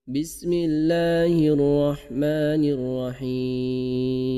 بسم الله الرحمن الرحيم.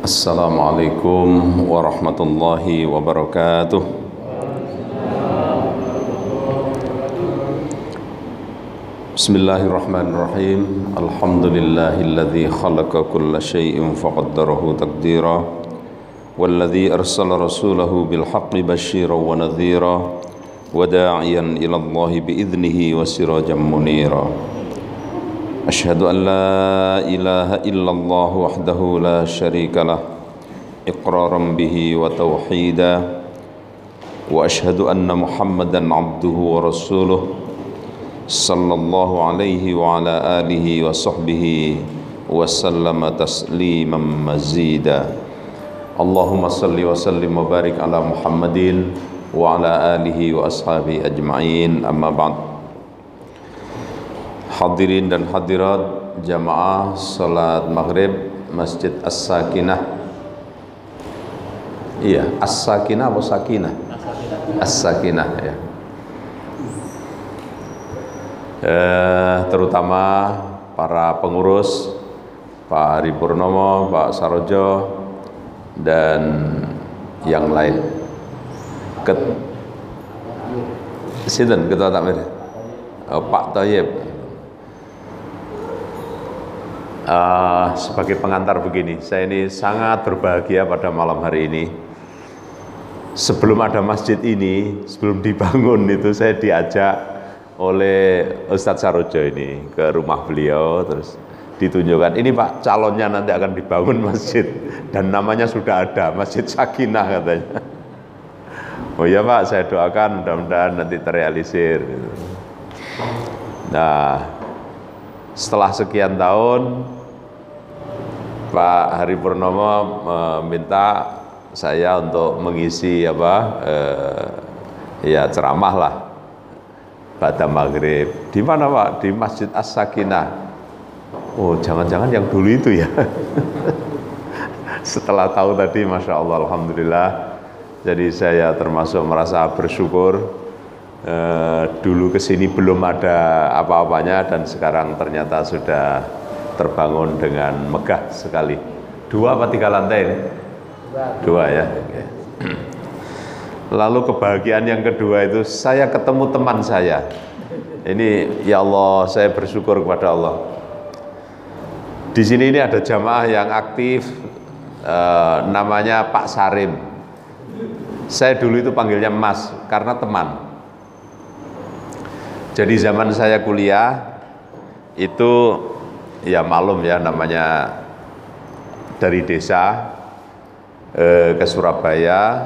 Assalamualaikum warahmatullahi wabarakatuh. Bismillahirrahmanirrahim. Alhamdulillahilladzi khalaqa kulla syai'in faqaddarahu taqdira walladzi arsala rasulahu bil haqqi basyiran wa nadhira wa da'iyan ila Allahi bi'idnihi wa sirajan munira. Asyhadu an la ilaha illallah wahdahu la syarika lah iqraran bihi wa tauhida wa asyhadu anna Muhammadan abduhu wa rasuluh sallallahu alaihi wa ala alihi wa sahbihi wa sallama tasliman mazida. Allahumma salli wa sallim wa barik ala Muhammadin wa ala alihi wa ashabihi ajma'in, amma ba'd. Hadirin dan hadirat jamaah salat maghrib Masjid As-Sakinah. Iya, As-Sakinah atau Sakinah? As-Sakinah ya. Terutama para pengurus, Pak Hari Purnomo, Pak Sarojo, dan yang lain. Sinten Ketua Takmir? Pak Thayyib. Sebagai pengantar begini, saya ini sangat berbahagia pada malam hari ini. Sebelum ada masjid ini, sebelum dibangun itu saya diajak oleh Ustadz Sarojo ini ke rumah beliau, terus ditunjukkan, ini Pak calonnya nanti akan dibangun masjid dan namanya sudah ada, Masjid Sakinah katanya. Oh iya Pak, saya doakan mudah-mudahan nanti terrealisir. Nah, setelah sekian tahun Pak Hari Purnomo meminta saya untuk mengisi ceramah lah pada maghrib. Di mana Pak? Di Masjid As-Sakinah. Oh, jangan-jangan yang dulu itu ya. Setelah tahu tadi, Masya Allah, Alhamdulillah. Jadi saya termasuk merasa bersyukur. Dulu kesini belum ada apa-apanya dan sekarang ternyata sudah terbangun dengan megah sekali. 2 apa 3 lantai ini? 2 ya. Okay. Lalu kebahagiaan yang kedua itu saya ketemu teman saya. Ini ya Allah, saya bersyukur kepada Allah. Di sini ini ada jamaah yang aktif, namanya Pak Sarim. Saya dulu itu panggilnya Mas karena teman. Jadi zaman saya kuliah itu ya maklum ya, namanya dari desa ke Surabaya,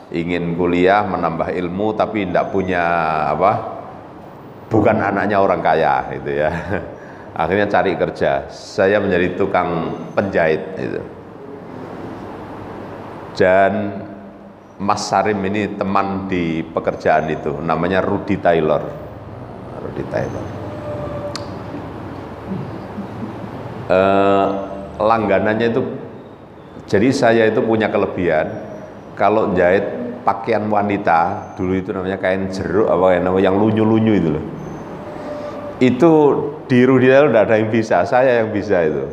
ingin kuliah menambah ilmu tapi tidak punya bukan anaknya orang kaya gitu ya. Akhirnya cari kerja. Saya menjadi tukang penjahit itu. Dan Mas Sarim ini teman di pekerjaan itu, namanya Rudy Taylor. Rudy Taylor. Langganannya itu, jadi saya itu punya kelebihan kalau jahit pakaian wanita, dulu itu namanya kain jeruk yang lunyu-lunyu itu loh. Itu di Rudy Taylor tidak ada yang bisa, saya yang bisa itu.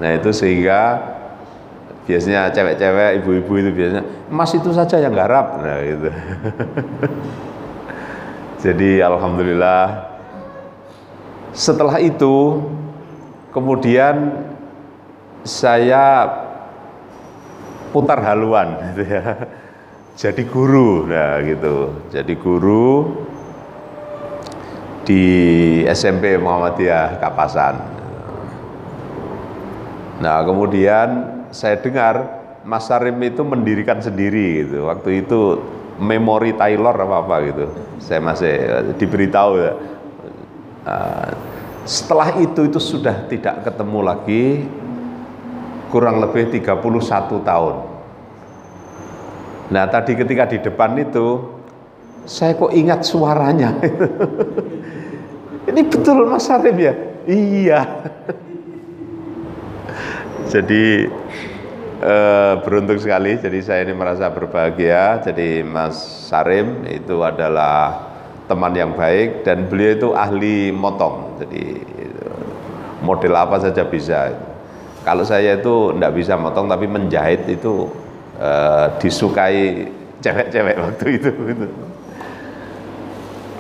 Nah itu sehingga biasanya cewek-cewek, ibu-ibu itu biasanya, Mas itu saja yang garap, nah gitu. Jadi alhamdulillah setelah itu kemudian saya putar haluan gitu ya. Jadi guru, nah gitu. Jadi guru di SMP Muhammadiyah Kapasan. Nah, kemudian saya dengar Mas Sarim itu mendirikan sendiri gitu. Waktu itu Memori Taylor apa gitu. Saya masih diberitahu ya. Setelah itu sudah tidak ketemu lagi, kurang lebih 31 tahun. Nah tadi ketika di depan itu saya kok ingat suaranya. Ini betul Mas Sarim ya? Iya. Jadi beruntung sekali, jadi saya ini merasa berbahagia. Jadi Mas Sarim itu adalah teman yang baik dan beliau itu ahli motong. Jadi model apa saja bisa. Kalau saya itu enggak bisa motong, tapi menjahit itu disukai cewek-cewek waktu itu.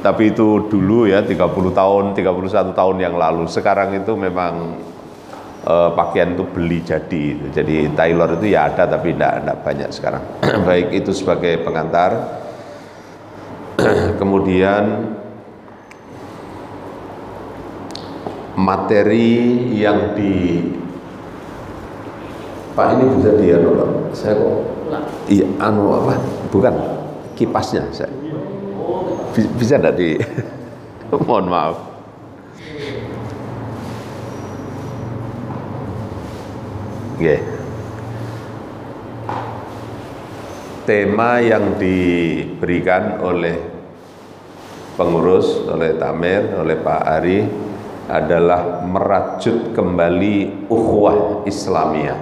Tapi itu dulu ya 30 tahun, 31 tahun yang lalu. Sekarang itu memang pakaian itu beli jadi. Jadi tailor itu ya ada tapi enggak banyak sekarang. Baik, itu sebagai pengantar. Kemudian materi yang di Pak ini bisa dianulkan. Saya kok iya apa? Bukan kipasnya saya. Bisa enggak di mohon maaf. Oke. Tema yang diberikan oleh pengurus, oleh Tamir, oleh Pak Ari adalah merajut kembali ukhuwah Islamiyah.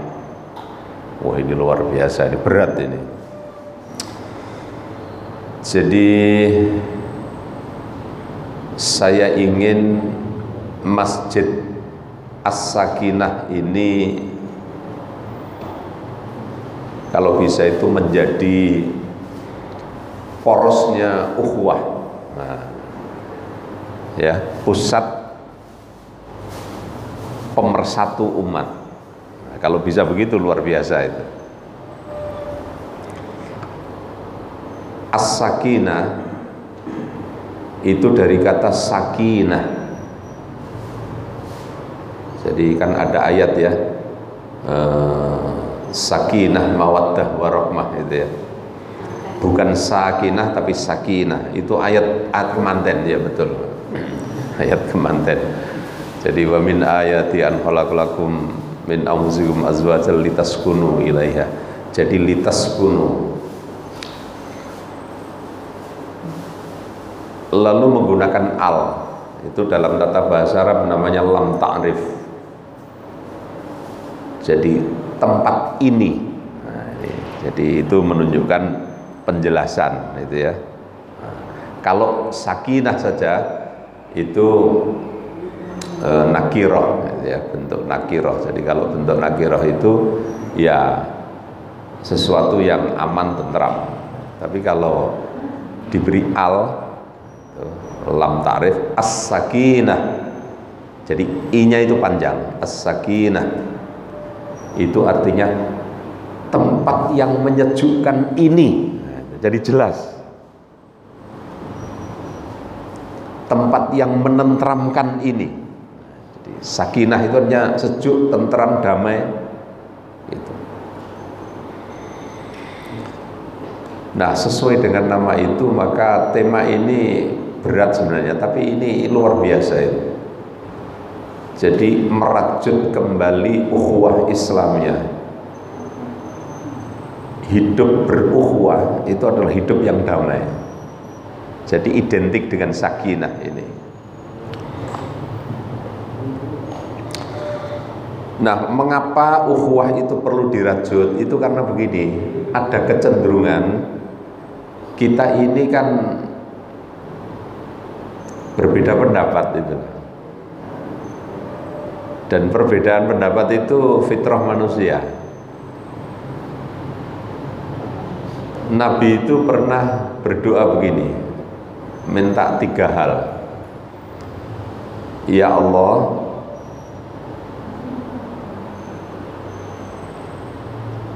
Wah, ini luar biasa, ini berat ini. Jadi saya ingin Masjid As-Sakinah ini kalau bisa itu menjadi porosnya ukhuwah. Nah, ya, pusat pemersatu umat. Nah, kalau bisa begitu luar biasa itu. As-Sakinah itu dari kata sakinah. Jadi kan ada ayat ya, sakinah mawaddah warahmah itu ya. Bukan sakinah tapi sakinah. Itu ayat kemanten ya, betul. Ayat kemanten. Jadi wa min ayati an khalaqalakum min anfusikum azwajan litaskunu ilaiha. Jadi litaskunu. Lalu menggunakan al. Itu dalam tata bahasa Arab namanya lam ta'rif. Jadi tempat ini. Nah, ini. Jadi itu menunjukkan penjelasan itu ya. Nah, kalau sakinah saja itu nakiroh gitu ya, bentuk nakiroh. Jadi kalau bentuk nakiroh itu ya sesuatu yang aman, tentram. Tapi kalau diberi al lam ta'rif as-sakinah. Jadi i-nya itu panjang. As-sakinah itu artinya tempat yang menyejukkan ini. Jadi jelas. Tempat yang menentramkan ini. Jadi sakinah itu artinya sejuk, tentram, damai. Gitu. Nah, sesuai dengan nama itu maka tema ini berat sebenarnya, tapi ini luar biasa itu. Jadi merajut kembali ukhuwah Islamiyah. Hidup berukhuwah itu adalah hidup yang damai. Jadi identik dengan sakinah ini. Nah, mengapa ukhuwah itu perlu dirajut? Itu karena begini, ada kecenderungan kita ini kan berbeda pendapat itu. Dan perbedaan pendapat itu fitrah manusia. Nabi itu pernah berdoa begini, minta 3 hal. Ya Allah,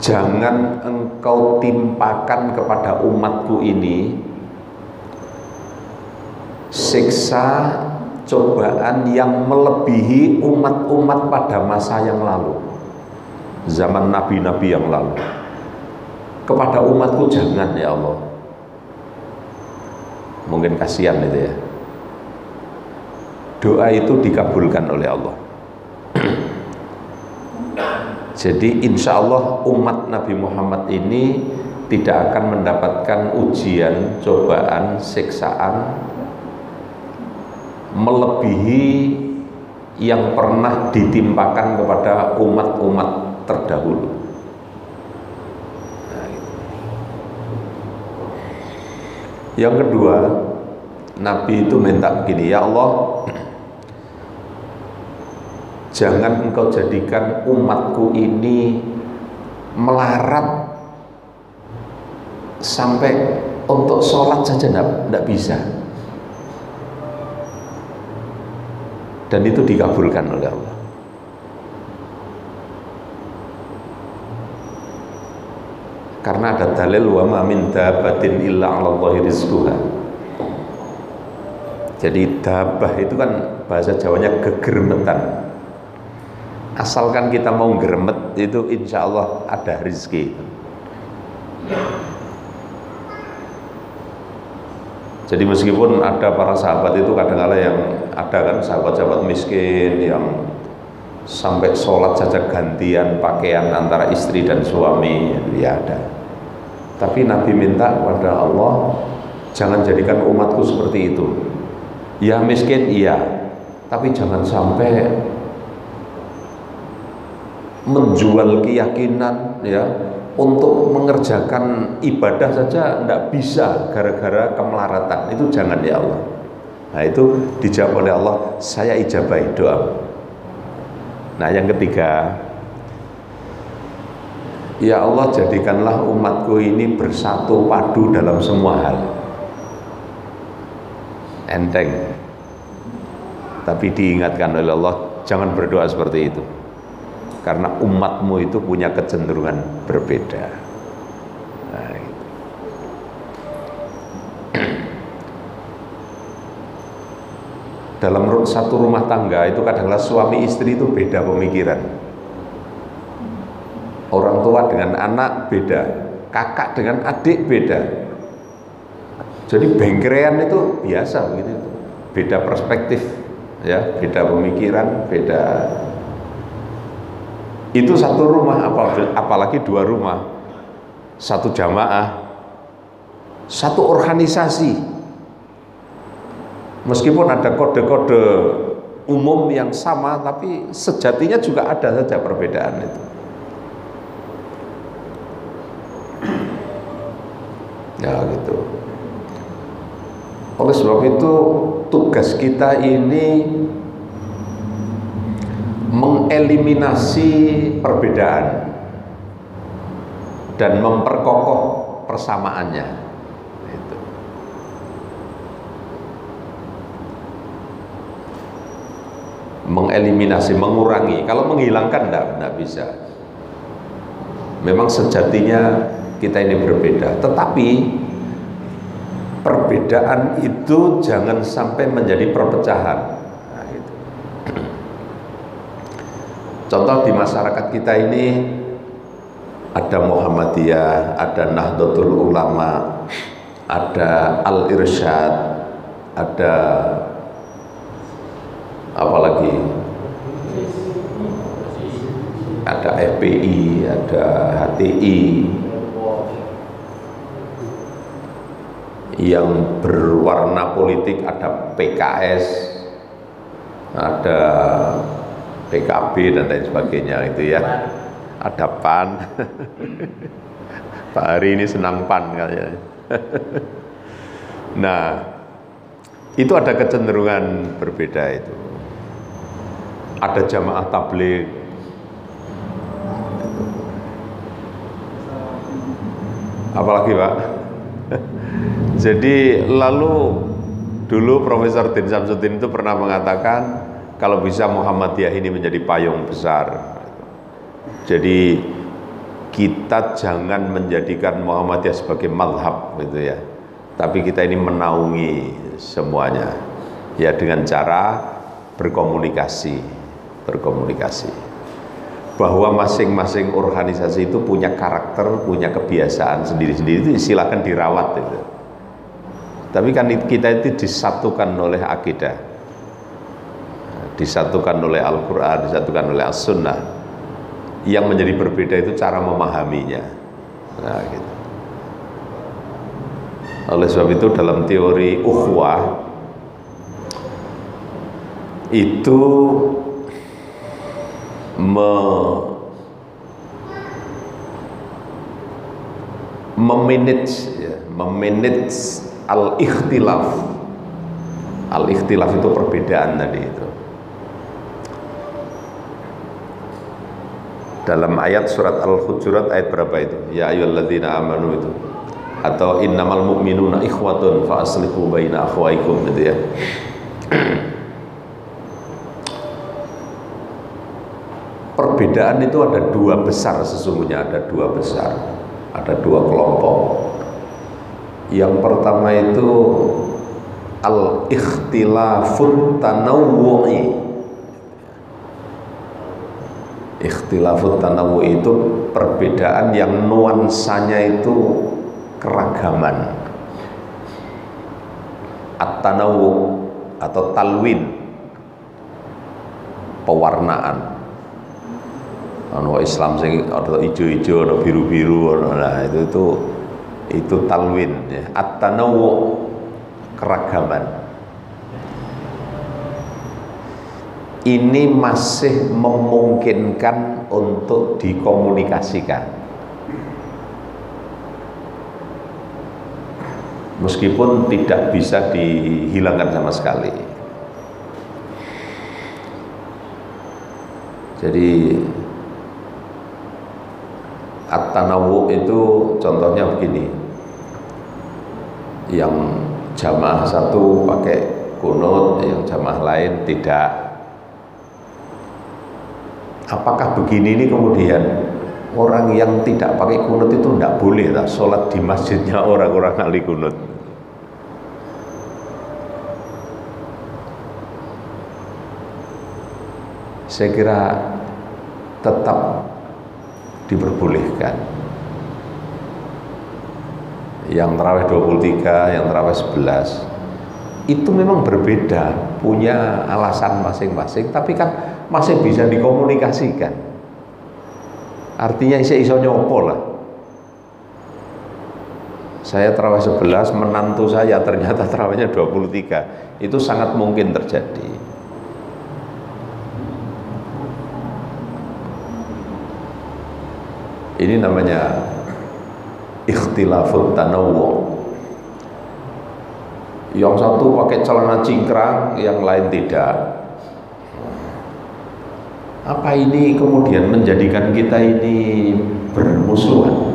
jangan engkau timpakan kepada umatku ini siksa cobaan yang melebihi umat-umat pada masa yang lalu, zaman nabi-nabi yang lalu. Kepada umatku jangan ya Allah. Mungkin kasihan itu ya. Doa itu dikabulkan oleh Allah. Jadi insya Allah umat Nabi Muhammad ini tidak akan mendapatkan ujian, cobaan, siksaan melebihi yang pernah ditimpakan kepada umat-umat terdahulu. Nah, gitu. Yang kedua, Nabi itu minta begini, ya Allah, jangan engkau jadikan umatku ini melarat sampai untuk sholat saja tidak bisa. Dan itu dikabulkan oleh Allah. Karena ada dalil wa ma min dabbatin illa 'ala Allahi rizquha. Jadi dabah itu kan bahasa Jawanya gegermetan. Asalkan kita mau geremet itu insya Allah ada rezeki. Jadi meskipun ada para sahabat itu kadang-kala yang ada kan sahabat-sahabat miskin yang sampai sholat saja gantian pakaian antara istri dan suami, ya ada. Tapi Nabi minta kepada Allah, jangan jadikan umatku seperti itu. Ya miskin iya, tapi jangan sampai menjual keyakinan ya untuk mengerjakan ibadah saja tidak bisa gara-gara kemelaratan. Itu jangan ya Allah. Nah itu dijawab oleh Allah, saya ijabahi doa. Nah yang ketiga, ya Allah jadikanlah umatku ini bersatu padu dalam semua hal. Enteng, tapi diingatkan oleh Allah, jangan berdoa seperti itu, karena umatmu itu punya kecenderungan berbeda. Nah, gitu. Dalam satu rumah tangga itu kadang-kadang suami istri itu beda pemikiran. Orang tua dengan anak beda, kakak dengan adik beda. Jadi bengkerean itu biasa begitu, beda perspektif, ya, beda pemikiran, beda. Itu satu rumah, apalagi dua rumah, satu jamaah, satu organisasi. Meskipun ada kode-kode umum yang sama, tapi sejatinya juga ada saja perbedaan itu. Ya gitu. Oleh sebab itu tugas kita ini mengeliminasi perbedaan dan memperkokoh persamaannya. Itu. Mengeliminasi, mengurangi. Kalau menghilangkan tidak bisa. Memang sejatinya kita ini berbeda, tetapi perbedaan itu jangan sampai menjadi perpecahan. Nah, itu. Contoh di masyarakat kita ini ada Muhammadiyah, ada Nahdlatul Ulama, ada Al-Irsyad, ada apa lagi? Ada FPI, ada HTI. Yang berwarna politik ada PKS, ada PKB dan lain sebagainya itu ya. Ada PAN. Pak Hari ini senang PAN kayaknya. Nah, itu ada kecenderungan berbeda itu. Ada jamaah tabligh. Apalagi Pak? Jadi lalu dulu Profesor Din Samsudin itu pernah mengatakan kalau bisa Muhammadiyah ini menjadi payung besar. Jadi kita jangan menjadikan Muhammadiyah sebagai madhab gitu ya, tapi kita ini menaungi semuanya ya dengan cara berkomunikasi bahwa masing-masing organisasi itu punya karakter, punya kebiasaan sendiri-sendiri, itu silakan dirawat itu. Tapi kan kita itu disatukan oleh akidah, disatukan oleh Al-Quran, disatukan oleh As-Sunnah. Yang menjadi berbeda itu cara memahaminya. Nah, gitu. Oleh sebab itu dalam teori ukhuwah itu memanage al-ikhtilaf. Al-ikhtilaf itu perbedaan tadi itu. Dalam ayat surat Al-Hujurat ayat berapa itu? Ya ayyuhalladzina amanu itu. Atau innamal mu'minuna ikhwatun fa aslihu baina akhwaikum gitu ya. Perbedaan itu ada dua besar, sesungguhnya ada dua besar, ada dua kelompok. Yang pertama itu al-ikhtilafut tanawwu'i. Ikhtilafut tanawwu'i itu perbedaan yang nuansanya itu keragaman. At-tanawwu' atau talwin, pewarnaan. Ono Islam sing ada ijo-ijo, ada biru-biru, nah itu talwin ya. At-tanawwu' keragaman. Ini masih memungkinkan untuk dikomunikasikan, meskipun tidak bisa dihilangkan sama sekali. Jadi at-tanawwu' itu contohnya begini, yang jamaah satu pakai kunut, yang jamaah lain tidak. Apakah begini ini kemudian orang yang tidak pakai kunut itu tidak boleh tak sholat di masjidnya orang-orang ahli kunut? Saya kira tetap diperbolehkan. Yang tarawih 23, yang tarawih 11 itu memang berbeda, punya alasan masing-masing, tapi kan masih bisa dikomunikasikan. Artinya iso nyopo lah. Saya tarawih 11, menantu saya ternyata tarawihnya 23. Itu sangat mungkin terjadi. Ini namanya ikhtilafut tanawwu'. Yang satu pakai celana cingkrang, yang lain tidak. Apa ini kemudian menjadikan kita ini bermusuhan?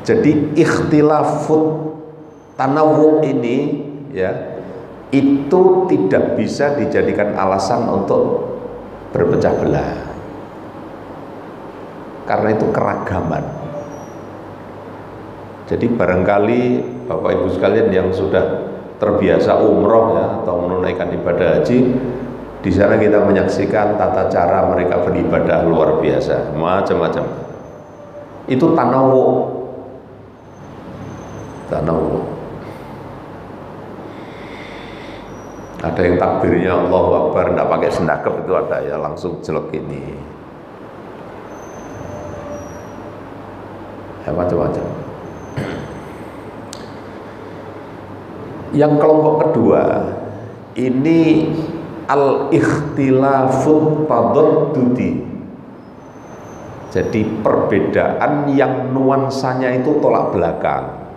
Jadi ikhtilafut tanawwu' ini ya, itu tidak bisa dijadikan alasan untuk berpecah belah, karena itu keragaman. Jadi barangkali Bapak Ibu sekalian yang sudah terbiasa umroh ya, atau menunaikan ibadah haji, di sana kita menyaksikan tata cara mereka beribadah luar biasa, macam-macam. Itu tanawwu'. Ada yang takbirnya Allahu Akbar tidak pakai sendakep, itu ada ya, langsung jelek ini. Ya macam-macam. Yang kelompok kedua ini al-ikhtilafut tadaddudi. Jadi perbedaan yang nuansanya itu tolak belakang,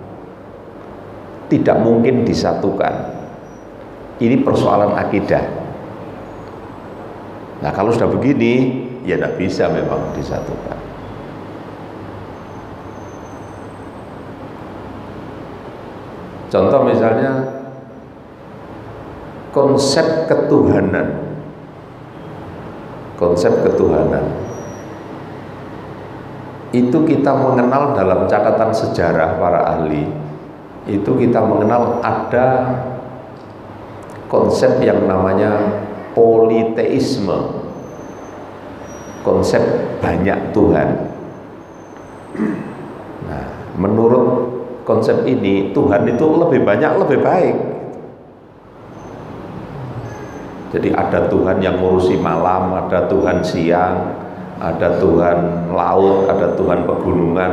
tidak mungkin disatukan. Ini persoalan akidah. Nah kalau sudah begini ya tidak bisa memang disatukan. Contoh misalnya konsep ketuhanan. Konsep ketuhanan itu kita mengenal dalam catatan sejarah para ahli, itu kita mengenal ada konsep yang namanya politeisme, konsep banyak Tuhan. Nah, menurut konsep ini Tuhan itu lebih banyak lebih baik. Jadi ada Tuhan yang ngurusi malam, ada Tuhan siang, ada Tuhan laut, ada Tuhan pegunungan.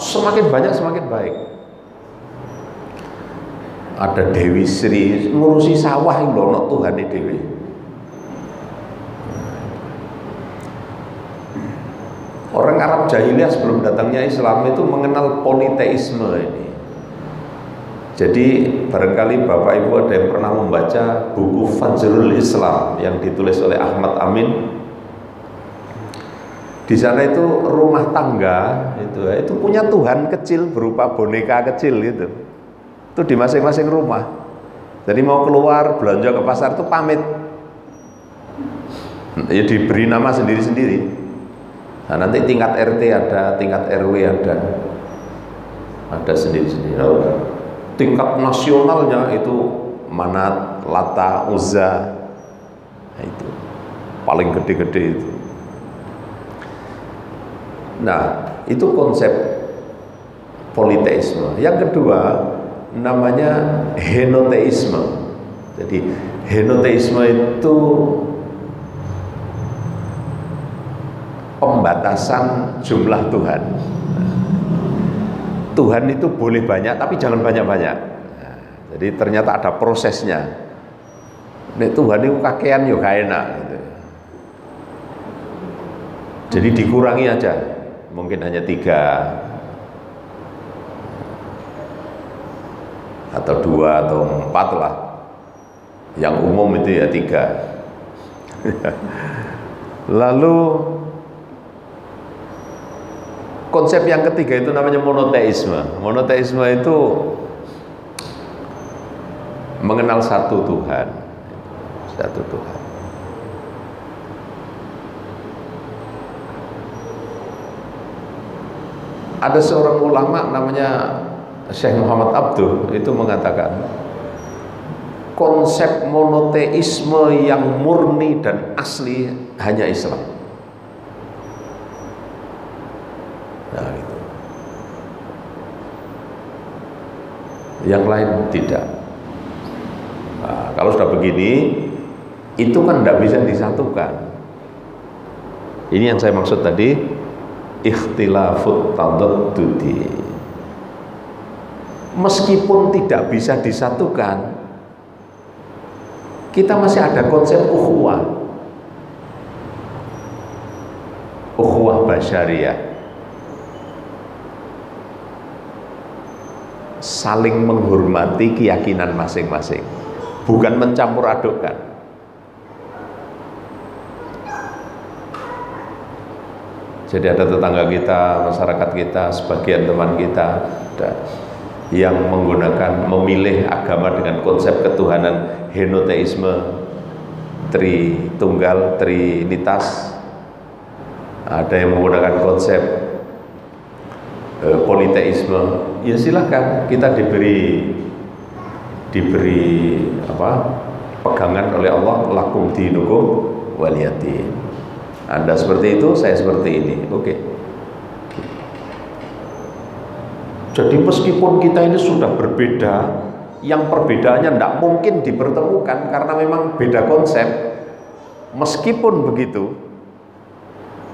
semakin banyak semakin baik. Ada Dewi Sri ngurusi sawah yang lono Tuhan Dewi. Orang Arab jahiliyah sebelum datangnya Islam itu mengenal politeisme ini. Jadi barangkali Bapak Ibu ada yang pernah membaca buku Fajrul Islam yang ditulis oleh Ahmad Amin. Di sana itu rumah tangga itu punya Tuhan kecil berupa boneka kecil gitu. Itu di masing-masing rumah. Jadi mau keluar belanja ke pasar itu pamit. Ya diberi nama sendiri-sendiri. Nah, nanti tingkat RT ada, tingkat RW ada sendiri-sendiri. Tingkat nasionalnya itu Manat, Lata, Uzza. Nah, itu paling gede-gede itu. Nah, itu konsep politeisme. Yang kedua namanya henoteisme. Jadi henoteisme itu pembatasan jumlah Tuhan. Tuhan itu boleh banyak tapi jangan banyak-banyak. Jadi ternyata ada prosesnya. Nek Tuhan itu kakean yo gak enak gitu. Jadi dikurangi aja. Mungkin hanya 3 atau 2 atau 4 lah. Yang umum itu ya 3. Lalu konsep yang ketiga itu namanya monoteisme. Monoteisme itu mengenal satu Tuhan. Satu Tuhan. Ada seorang ulama namanya Syekh Muhammad Abduh itu mengatakan konsep monoteisme yang murni dan asli hanya Islam. Nah, gitu. Yang lain tidak. Nah, kalau sudah begini, itu kan tidak bisa disatukan. Ini yang saya maksud tadi, ikhtilafut tadaddudi. Meskipun tidak bisa disatukan, kita masih ada konsep ukhuwah basyariyah, saling menghormati keyakinan masing-masing, bukan mencampur adukkan. Jadi ada tetangga kita, masyarakat kita, sebagian teman kita yang memilih agama dengan konsep ketuhanan henoteisme, Tritunggal, Trinitas. Ada yang menggunakan konsep politeisme. Ya silahkan, kita diberi pegangan oleh Allah, lakum dinukum waliyadin. Anda seperti itu, saya seperti ini. Oke. Jadi meskipun kita ini sudah berbeda, yang perbedaannya tidak mungkin dipertemukan karena memang beda konsep. Meskipun begitu,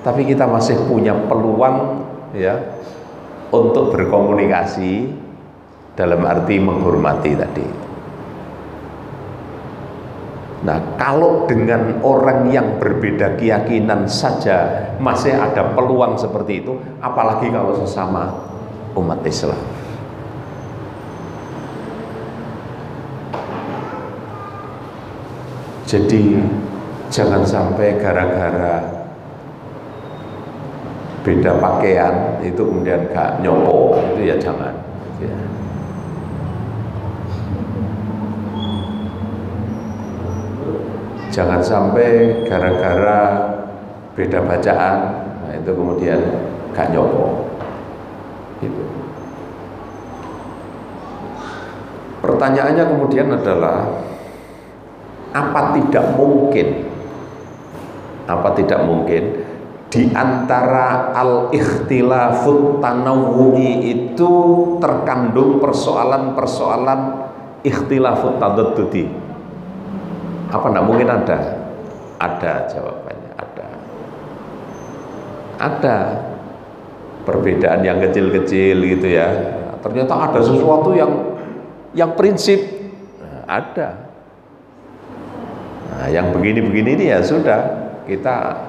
tapi kita masih punya peluang ya untuk berkomunikasi dalam arti menghormati tadi. Nah, kalau dengan orang yang berbeda keyakinan saja masih ada peluang seperti itu, apalagi kalau sesama umat Islam. Jadi jangan sampai gara-gara beda pakaian itu kemudian gak nyopo, itu ya jangan ya. Jangan sampai gara-gara beda bacaan, nah itu kemudian gak nyopo gitu. Pertanyaannya kemudian adalah apa tidak mungkin di antara al-ikhtilafut tanawwu'i itu terkandung persoalan-persoalan ikhtilafut tadaddudi? Apa enggak mungkin ada? Ada, jawabannya ada. perbedaan yang kecil-kecil gitu ya. Ternyata ada sesuatu yang prinsip. Nah, ada. Nah, yang begini-begini ini ya sudah, kita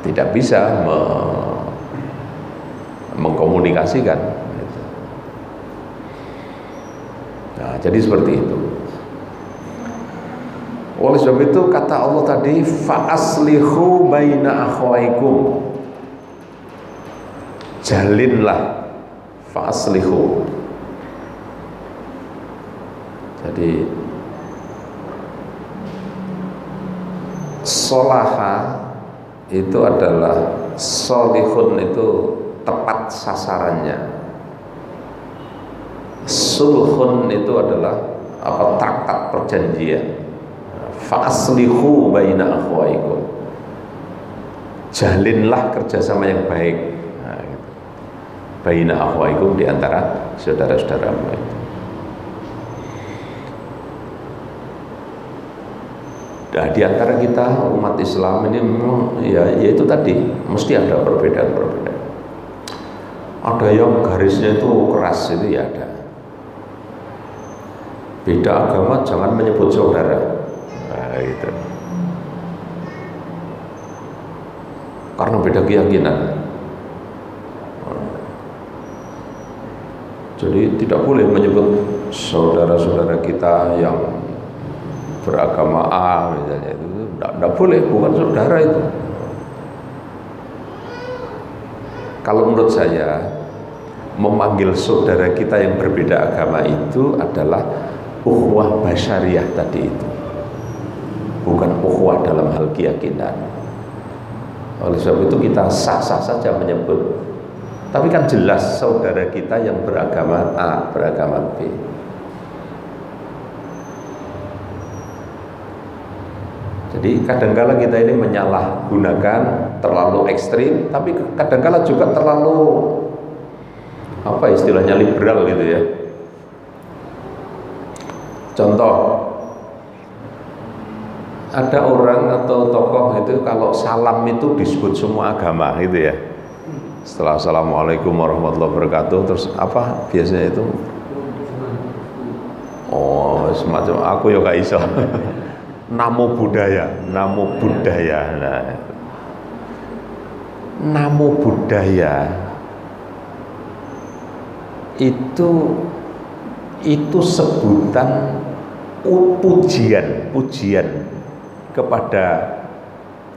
tidak bisa mengkomunikasikan. Nah, jadi seperti itu. Oleh sebab itu kata Allah tadi, fa aslihu baina akhwaikum, jalinlah, fa aslihu. Jadi solaha itu adalah, solihun itu tepat sasarannya, sulhun itu adalah traktat perjanjian. Fa aslihu baina akhwaikum, jalinlah kerjasama yang baik, nah, gitu. Baina akhwaikum, di antara saudara-saudaramu itu. Nah, di antara kita umat Islam ini memang ya itu tadi mesti ada perbedaan-perbedaan. Ada yang garisnya itu keras, itu ya ada. Beda agama jangan menyebut saudara. Nah, gitu. Karena beda keyakinan. Jadi tidak boleh menyebut saudara-saudara kita yang beragama A misalnya, itu tidak boleh, bukan saudara itu. Kalau menurut saya, memanggil saudara kita yang berbeda agama itu adalah ukhuwah basyariah tadi itu, bukan ukhuwah dalam hal keyakinan. Oleh sebab itu kita sah-sah saja menyebut, tapi kan jelas saudara kita yang beragama A, beragama B. Jadi kadangkala kita ini menyalahgunakan, terlalu ekstrim, tapi kadangkala juga terlalu apa istilahnya liberal gitu ya. Contoh, ada orang atau tokoh itu kalau salam itu disebut semua agama gitu ya. Setelah assalamualaikum warahmatullahi wabarakatuh, terus apa biasanya itu? Oh, semacam aku ya gak iso. Namo budaya, namo budaya. Nah, namo budaya itu sebutan pujian kepada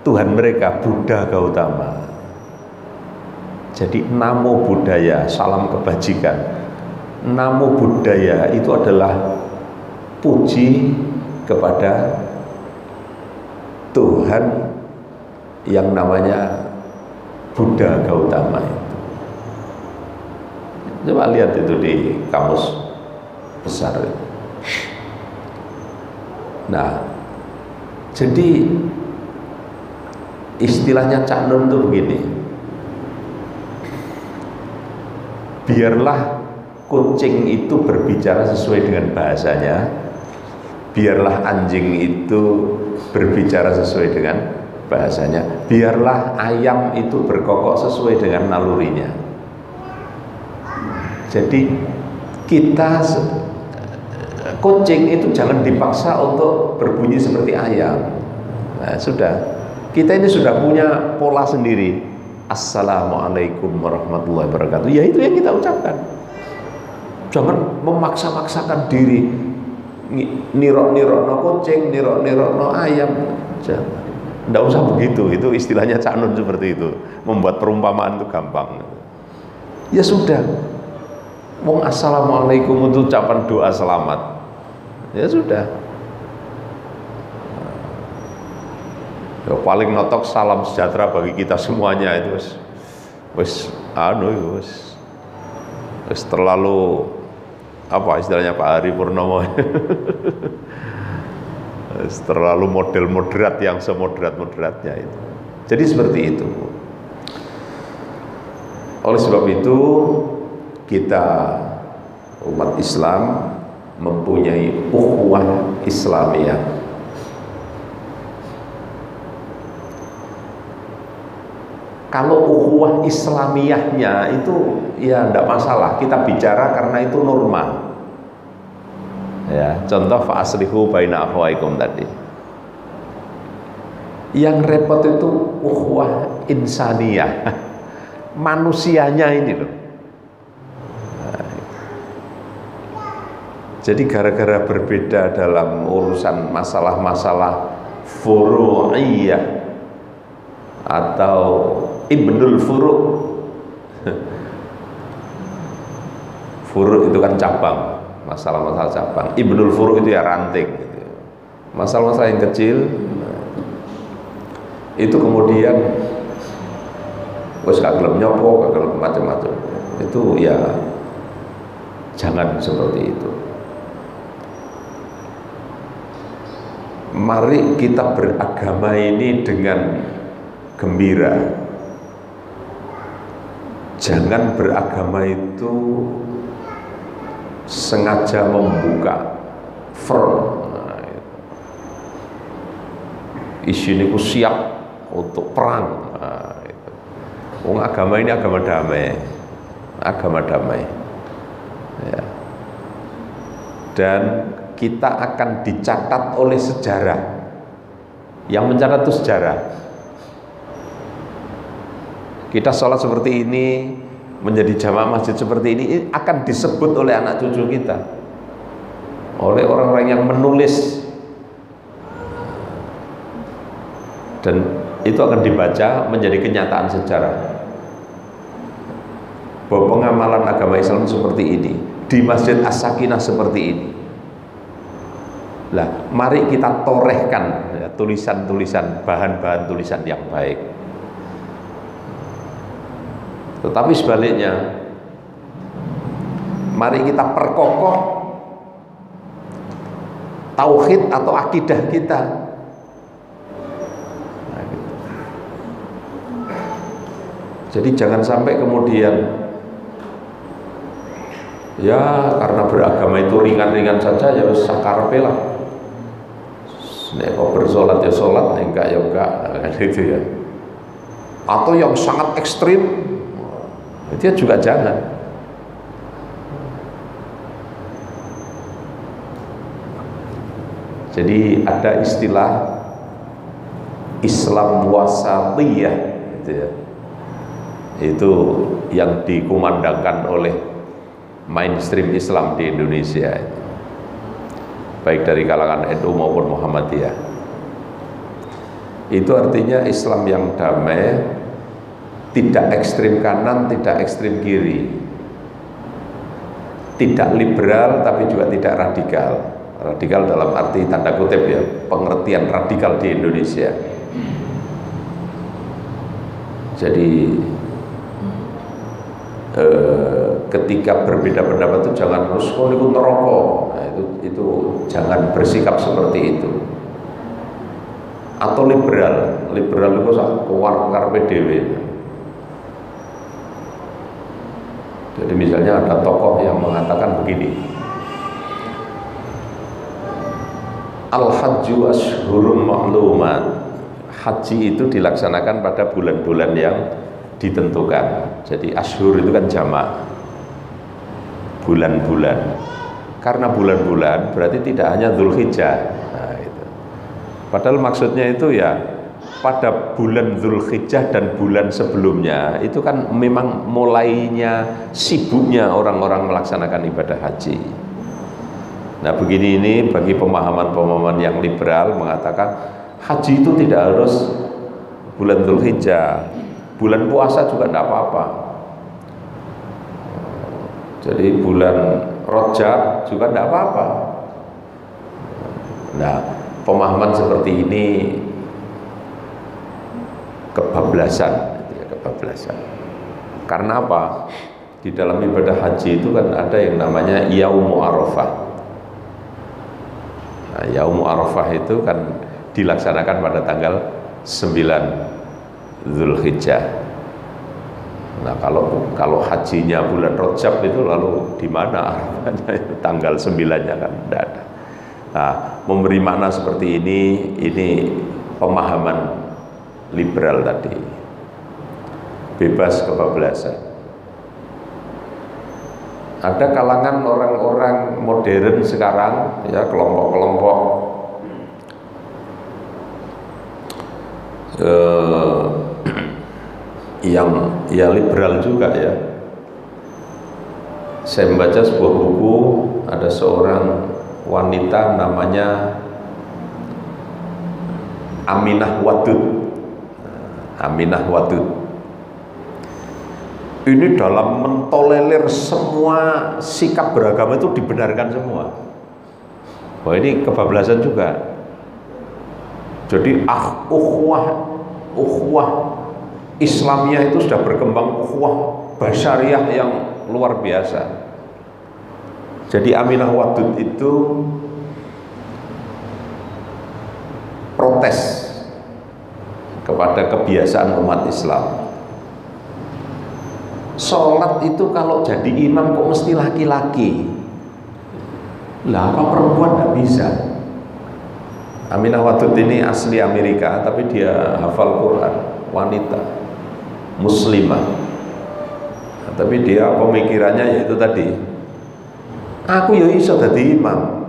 Tuhan mereka, Buddha Gautama. Jadi namo budaya, salam kebajikan. Namo budaya itu adalah puji kepada Tuhan yang namanya Buddha Gautama itu. Coba lihat itu di kamus besar itu. Nah, jadi istilahnya Cak Nun itu begini, biarlah kucing itu berbicara sesuai dengan bahasanya, biarlah anjing itu berbicara sesuai dengan bahasanya, biarlah ayam itu berkokok sesuai dengan nalurinya. Jadi kita, kucing itu jangan dipaksa untuk berbunyi seperti ayam. Nah, sudah, kita ini sudah punya pola sendiri. Assalamualaikum warahmatullahi wabarakatuh, ya itu yang kita ucapkan. Jangan memaksa-maksakan diri, nirok-nirokno kucing, nirok-nirokno ayam. Jangan. Nggak usah begitu, itu istilahnya Cak Nun seperti itu. Membuat perumpamaan itu gampang. Ya sudah, wong assalamualaikum itu ucapan doa selamat. Ya sudah. Ya, paling notok salam sejahtera bagi kita semuanya itu wis terlalu apa istilahnya Pak Hari Purnomo. Terlalu model moderat yang semoderat-moderatnya itu. Jadi seperti itu. Oleh sebab itu kita umat Islam mempunyai ukhuwah Islamiyah. Kalau ukhuwah Islamiyahnya itu ya tidak masalah, kita bicara karena itu norma. Ya, contoh fa aslihu baina akhwaikum tadi. Yang repot itu ukhuwah insaniyah. Manusianya ini loh. Jadi gara-gara berbeda dalam urusan masalah-masalah furu'iyah atau ibnul furu'. Furu' itu kan cabang, masalah-masalah cabang. Ibnul furu' itu ya ranting. Masalah-masalah yang kecil itu kemudian wes gak gelem nyopo, gak gelem macam-macam. Itu ya jangan seperti itu. Mari kita beragama ini dengan gembira. Jangan beragama itu sengaja membuka front. Isine ku siap untuk perang. Agama ini agama damai. Agama damai. Ya. Dan kita akan dicatat oleh sejarah. Yang mencatat itu sejarah. Kita sholat seperti ini, menjadi jamaah masjid seperti ini akan disebut oleh anak cucu kita, oleh orang-orang yang menulis, dan itu akan dibaca menjadi kenyataan sejarah bahwa pengamalan agama Islam seperti ini di Masjid As-Sakinah seperti ini. Lah, mari kita torehkan ya, tulisan-tulisan, bahan-bahan tulisan yang baik. Tetapi sebaliknya, mari kita perkokoh tauhid atau akidah kita. Nah, gitu. Jadi jangan sampai kemudian ya karena beragama itu ringan-ringan saja ya sakarepe lah. Nek kok bersolat ya solat, nek enggak ya enggak, kan gitu ya. Atau yang sangat ekstrim, itu juga jangan. Jadi ada istilah Islam wasatiyah, gitu ya. Itu yang dikumandangkan oleh mainstream Islam di Indonesia, baik dari kalangan NU maupun Muhammadiyah. Itu artinya Islam yang damai, tidak ekstrim kanan, tidak ekstrim kiri, tidak liberal tapi juga tidak radikal. Radikal dalam arti tanda kutip ya, pengertian radikal di Indonesia. Jadi ketika berbeda pendapat itu jangan harus ikut neraka. Nah, itu jangan bersikap seperti itu. Atau liberal itu sak karepe dhewe. Jadi misalnya ada tokoh yang mengatakan begini, Al-Hajju ashhurum ma'lumat. Haji itu dilaksanakan pada bulan-bulan yang ditentukan. Jadi ashhur itu kan jamak, bulan-bulan. Karena bulan-bulan berarti tidak hanya Dzulhijjah. Nah, itu. Padahal maksudnya itu ya pada bulan Dzulhijjah dan bulan sebelumnya itu kan memang mulainya sibuknya orang-orang melaksanakan ibadah haji. Nah, begini ini bagi pemahaman-pemahaman yang liberal mengatakan haji itu tidak harus bulan Dzulhijjah, bulan puasa juga tidak apa-apa. Jadi bulan Rajab juga tidak apa-apa. Nah, pemahaman seperti ini kebablasan, kebablasan. Karena apa? Di dalam ibadah haji itu kan ada yang namanya Yaumu Arafah. Nah, Yaumu Arafah itu kan dilaksanakan pada tanggal 9 Dzulhijjah. Nah, kalau hajinya bulan Rajab itu lalu di mana Arafahnya? Tanggal 9-nya kan tidak ada. Nah, memberi makna seperti ini pemahaman liberal tadi. bebas kebablasan. Ada kalangan orang-orang modern sekarang, ya, kelompok-kelompok yang ya liberal juga ya. Saya membaca sebuah buku, ada seorang wanita namanya Aminah Wadud. Aminah Wadud ini dalam mentolerir semua sikap beragama itu dibenarkan semua. Wah, ini kebablasan juga. Jadi ukhuwah Islamiyah itu sudah berkembang, ukhuwah basyariah yang luar biasa. Jadi Aminah Wadud itu protes kepada kebiasaan umat Islam. Sholat itu kalau jadi imam kok mesti laki-laki. Lah apa perempuan nggak bisa? Aminah Wadud ini asli Amerika, tapi dia hafal Quran, wanita muslimah. Nah, tapi dia pemikirannya yaitu tadi, aku ya iso dadi imam.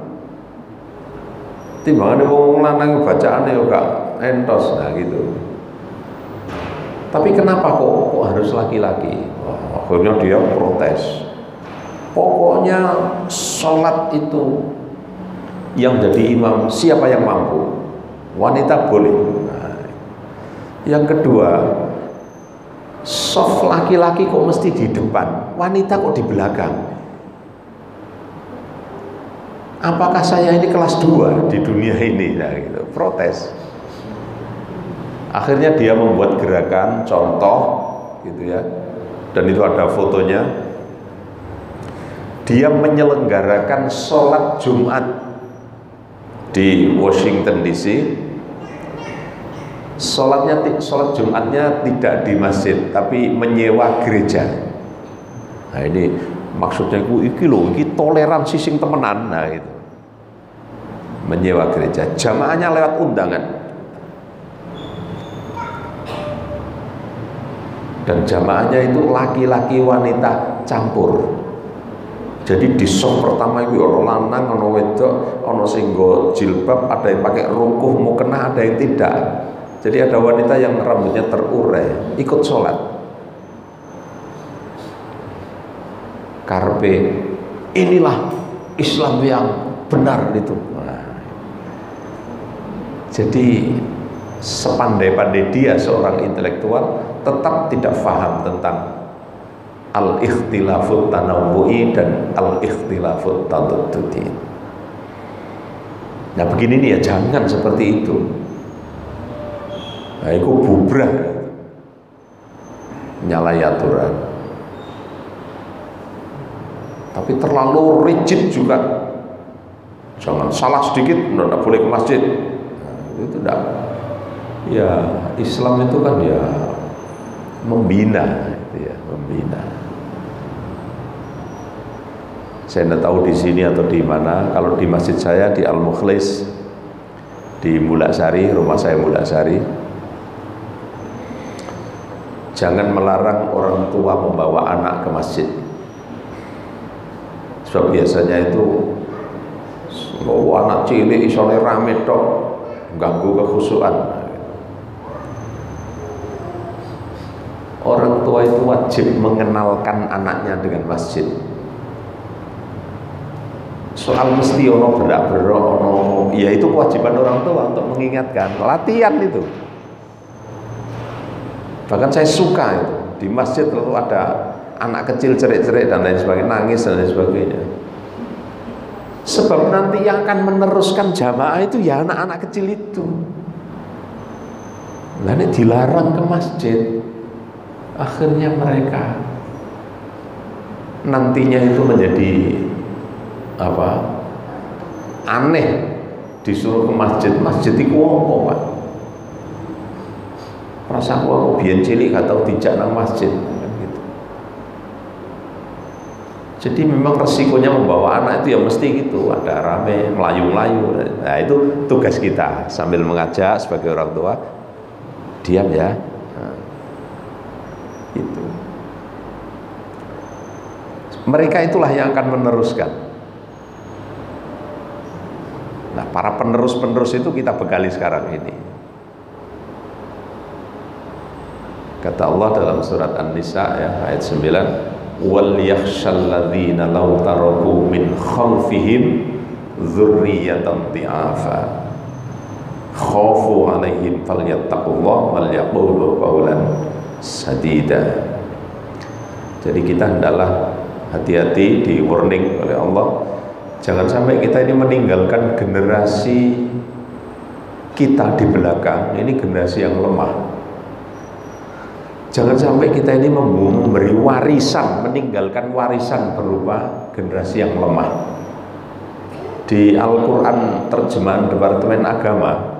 Timbangane wong lanang bacaane yo gak entos, nah gitu. Tapi kenapa kok harus laki-laki? Akhirnya dia protes. Pokoknya sholat itu yang jadi imam siapa yang mampu, wanita boleh. Nah, yang kedua, soft laki-laki kok mesti di depan, wanita kok di belakang. Apakah saya ini kelas 2 di dunia ini? Nah, gitu, protes. Akhirnya dia membuat gerakan contoh gitu ya, dan itu ada fotonya. Dia menyelenggarakan sholat Jumat di Washington DC. Sholat Jumatnya tidak di masjid, tapi menyewa gereja. Nah ini maksudnya iki toleransi sing temenan. Nah itu menyewa gereja, jamaahnya lewat undangan. Dan jamaahnya itu laki-laki wanita campur. Jadi di show pertama itu ono lanang, ono wedok, ono sing nggo jilbab, ada yang pakai rungkuh mukena, ada yang tidak. Jadi ada wanita yang rambutnya terurai ikut sholat. Karpe, inilah Islam yang benar itu. Nah, jadi sepandai-pandai dia seorang intelektual tetap tidak paham tentang al-ikhtilafut tanawwu'i dan al-ikhtilafut taduddudi. Nah begini nih ya, jangan seperti itu. Nah itu bubrah, nyalahi aturan. Tapi terlalu rigid juga. Jangan salah sedikit, tidak boleh ke masjid. Nah, itu tidak. Ya Islam itu kan ya membina, gitu ya, membina. Saya tidak tahu di sini atau di mana. Kalau di masjid saya di Al Mukhlis di Mulaksari, rumah saya Mulaksari, jangan melarang orang tua membawa anak ke masjid. Sebab biasanya itu bawa anak cilik isone rame tok, ganggu kekhusyuan. Orang tua itu wajib mengenalkan anaknya dengan masjid. Soal mesti ono berak-berok, ono, ya itu kewajiban orang tua untuk mengingatkan, latihan itu. Bahkan saya suka itu di masjid lalu ada anak kecil cerik-cerik dan lain sebagainya, nangis dan lain sebagainya. Sebab nanti yang akan meneruskan jamaah itu ya anak-anak kecil itu. Nah ini dilarang ke masjid, akhirnya mereka nantinya itu menjadi apa? Aneh disuruh ke masjid. Masjid itu apa, Pak? Rasa aku biyen cilik gak tau dijak nang masjid gitu. Jadi memang resikonya membawa anak itu ya mesti gitu, ada rame, melayu-melayu. Nah itu tugas kita sambil mengajak sebagai orang tua, diam ya. Itu. Mereka itulah yang akan meneruskan. Nah, para penerus-penerus itu kita bekali sekarang ini. Kata Allah dalam surat An-Nisa ya, ayat 9, wal yakhshal ladzina law taraku min khalfihim dzurriyyatan dhi'afa khafu 'alaihim falyattaqullaha wal yaqulu qawlan sadida. Jadi kita hendaklah hati-hati, di warning oleh Allah, jangan sampai kita ini meninggalkan generasi kita di belakang ini generasi yang lemah. Jangan sampai kita ini memberi warisan, meninggalkan warisan berupa generasi yang lemah. Di Al-Quran terjemahan Departemen Agama,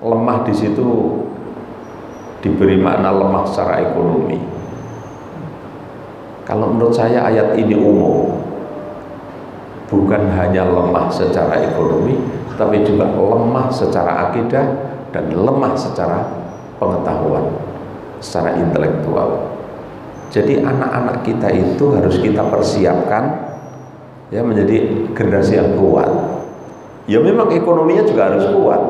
lemah di situ diberi makna lemah secara ekonomi. Kalau menurut saya ayat ini umum, bukan hanya lemah secara ekonomi, tapi juga lemah secara akidah dan lemah secara pengetahuan, secara intelektual. Jadi anak-anak kita itu harus kita persiapkan ya menjadi generasi yang kuat. Ya memang ekonominya juga harus kuat,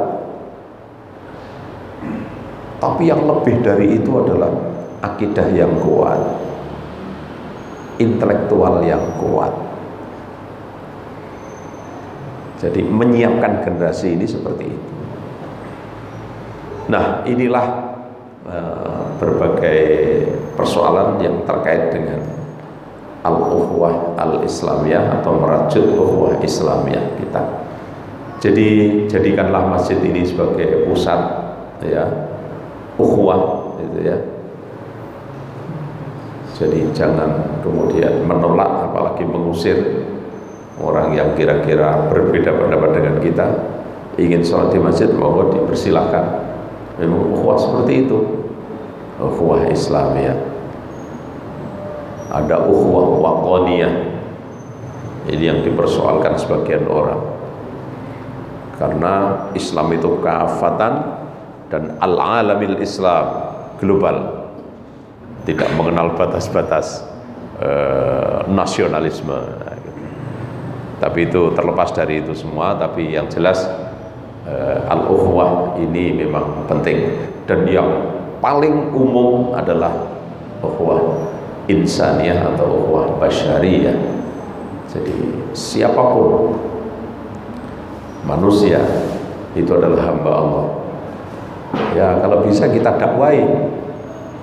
tapi yang lebih dari itu adalah akidah yang kuat, intelektual yang kuat. Jadi menyiapkan generasi ini seperti itu. Nah, inilah berbagai persoalan yang terkait dengan al-ukhuwah al-islamiyah atau merajut ukhuwah islamiyah kita. Jadi jadikanlah masjid ini sebagai pusat ya ukhuwah gitu ya. Jadi jangan kemudian menolak apalagi mengusir orang yang kira-kira berbeda pendapat dengan kita. Ingin sholat di masjid, monggo dipersilahkan. Memang ukhuwah seperti itu, ukhuwah islamiyah. Ada ukhuwah waqoniyah, ini yang dipersoalkan sebagian orang, karena Islam itu kafatan dan al-alamil Islam, global, tidak mengenal batas-batas nasionalisme. Tapi itu terlepas dari itu semua, tapi yang jelas al-ukhuwah ini memang penting, dan yang paling umum adalah ukhuwah insaniyah atau ukhuwah basyariyah. Jadi siapapun manusia itu adalah hamba Allah. Ya kalau bisa kita dakwai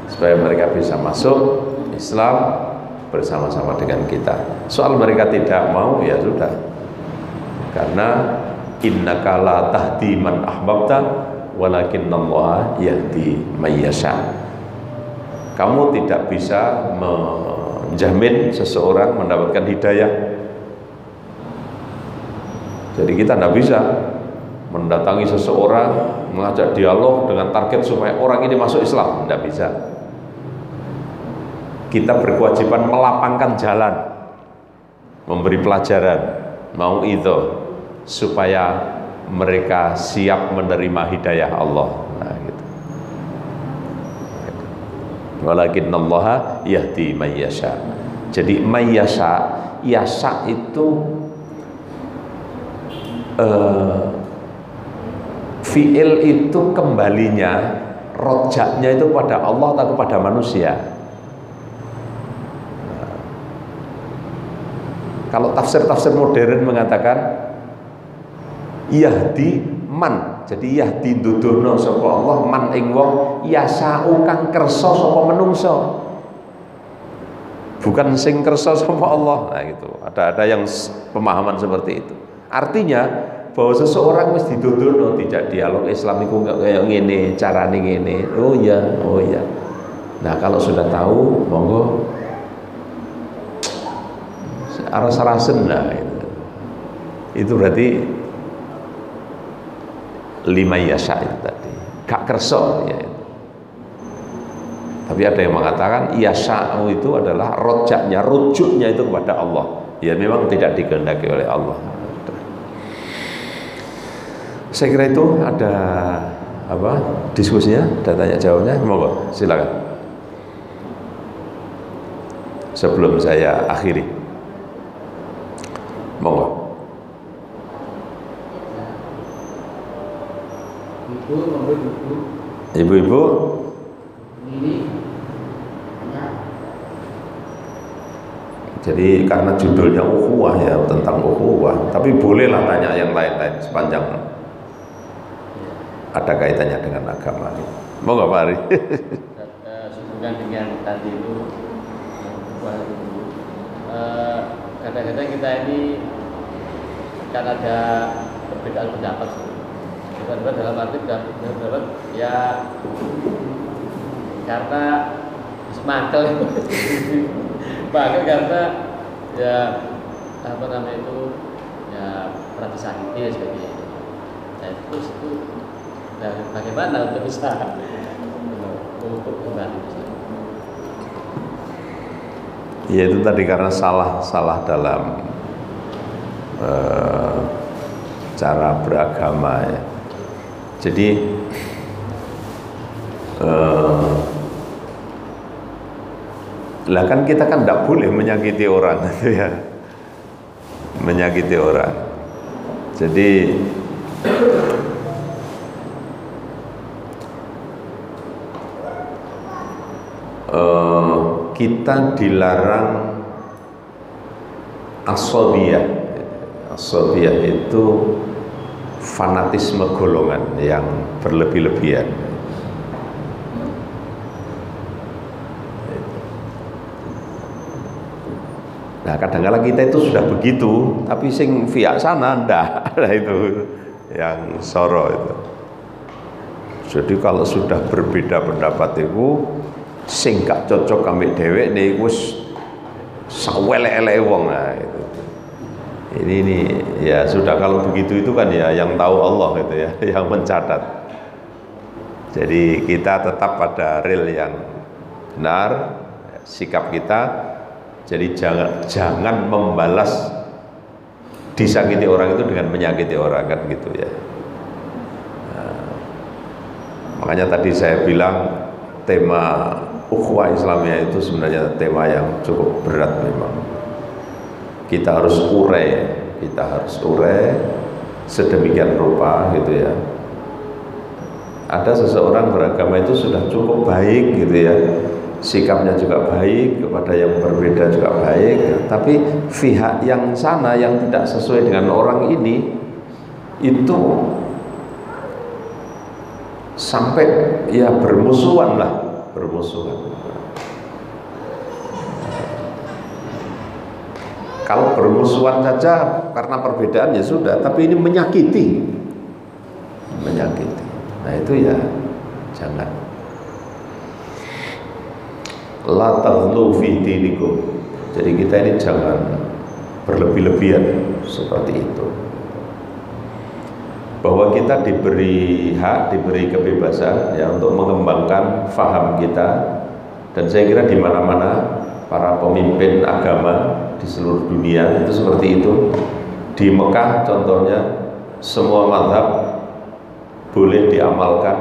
supaya mereka bisa masuk Islam bersama-sama dengan kita. Soal mereka tidak mau, ya sudah, karena innaka la tahdi man ahbabta walakinallaha yahdi may yasha. Kamu tidak bisa menjamin seseorang mendapatkan hidayah. Jadi kita tidak bisa mendatangi seseorang, mengajak dialog dengan target supaya orang ini masuk Islam, tidak bisa. Kita berkewajiban melapangkan jalan, memberi pelajaran, mau itu supaya mereka siap menerima hidayah Allah. Nah, gitu. Walakinallaha yahdi may yasha. Jadi may yasha, yasha itu fi'il itu kembalinya, rojaknya itu pada Allah atau kepada manusia. Kalau tafsir-tafsir modern mengatakan yahdi man, jadi yahdi dudono sapa Allah man ing wong yasau kang kersa sapa menungso, bukan sing kersa sapa Allah. Nah gitu, ada yang pemahaman seperti itu. Artinya bahwa seseorang mesti didodono, tidak dialog Islam iku kayak ngene, carane ngene. Oh iya, oh iya. Nah kalau sudah tahu, monggo aras-arasen lah itu berarti lima yasa itu tadi, gak kerso ya itu. Tapi ada yang mengatakan yasa'u itu adalah rojaknya, rujuknya itu kepada Allah. Ya memang tidak dikehendaki oleh Allah. Saya kira itu ada apa diskusinya, ada tanya jawabnya, monggo silakan. sebelum saya akhiri. Monggo. Ibu-ibu. Jadi karena judulnya ukhuwah ya, tentang ukhuwah, tapi bolehlah tanya yang lain-lain sepanjang ada kaitannya dengan agama. Monggo Pak Ari. Sehubungan dengan tadi itu, kadang-kadang kita ini kan ada perbedaan pendapat. Benar-benar dalam arti pendapat ya karena semakel karena ya apa namanya itu ya pernah disakiti ya sebagainya. Nah itu nah, bagaimana untuk bisa untuk kembali? Ya itu tadi karena salah dalam cara beragama ya. Jadi lah kan kita kan tidak boleh menyakiti orang gitu ya, menyakiti orang. Jadi kita dilarang asobiyah. Asobiyah itu fanatisme golongan yang berlebih-lebihan. Nah kadang-kadang kita itu sudah begitu, tapi sing via sana ndak. Nah itu yang soro itu. Jadi kalau sudah berbeda pendapat itu sing gak cocok ambek dhewek niku wis sawelek-eleke wong. Nah itu. Ini ya sudah, kalau begitu itu kan ya yang tahu Allah gitu ya, yang mencatat. Jadi kita tetap pada real yang benar sikap kita. Jadi jangan membalas disakiti orang itu dengan menyakiti orang, kan gitu ya. Nah, makanya tadi saya bilang tema ukhuwah Islamiyah itu sebenarnya tema yang cukup berat memang. Kita harus urai sedemikian rupa gitu ya. Ada seseorang beragama itu sudah cukup baik gitu ya, sikapnya juga baik, kepada yang berbeda juga baik, tapi pihak yang sana yang tidak sesuai dengan orang ini itu sampai ya bermusuhan. Kalau bermusuhan saja karena perbedaan ya sudah, tapi ini menyakiti. Nah itu ya jangan. La taghlu fi dinikum. Jadi kita ini jangan berlebih-lebihan seperti itu. Bahwa kita diberi hak, diberi kebebasan ya untuk mengembangkan faham kita, dan saya kira di mana-mana para pemimpin agama di seluruh dunia itu seperti itu. Di Mekah contohnya semua mazhab boleh diamalkan,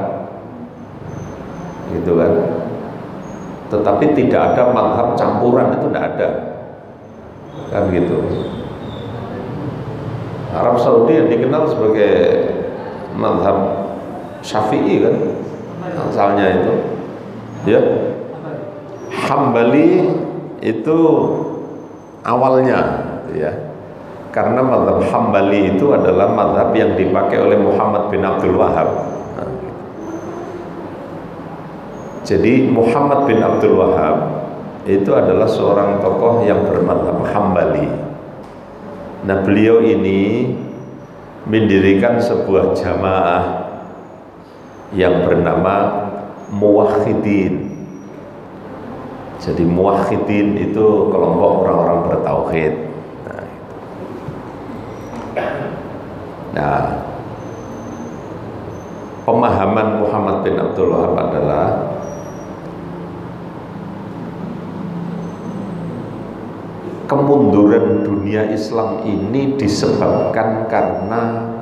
gitu kan. Tetapi tidak ada mazhab campuran, itu tidak ada, kan gitu. Arab Saudi yang dikenal sebagai mazhab Syafi'i kan asalnya itu ya. Hambali itu awalnya ya, karena mazhab Hambali itu adalah mazhab yang dipakai oleh Muhammad bin Abdul Wahab. Jadi Muhammad bin Abdul Wahab itu adalah seorang tokoh yang bermadzhab Hambali. Nah beliau ini mendirikan sebuah jamaah yang bernama Muwahhidin. Jadi Muwahhidin itu kelompok orang-orang bertauhid. Nah pemahaman Muhammad bin Abdul Wahab adalah kemunduran dunia Islam ini disebabkan karena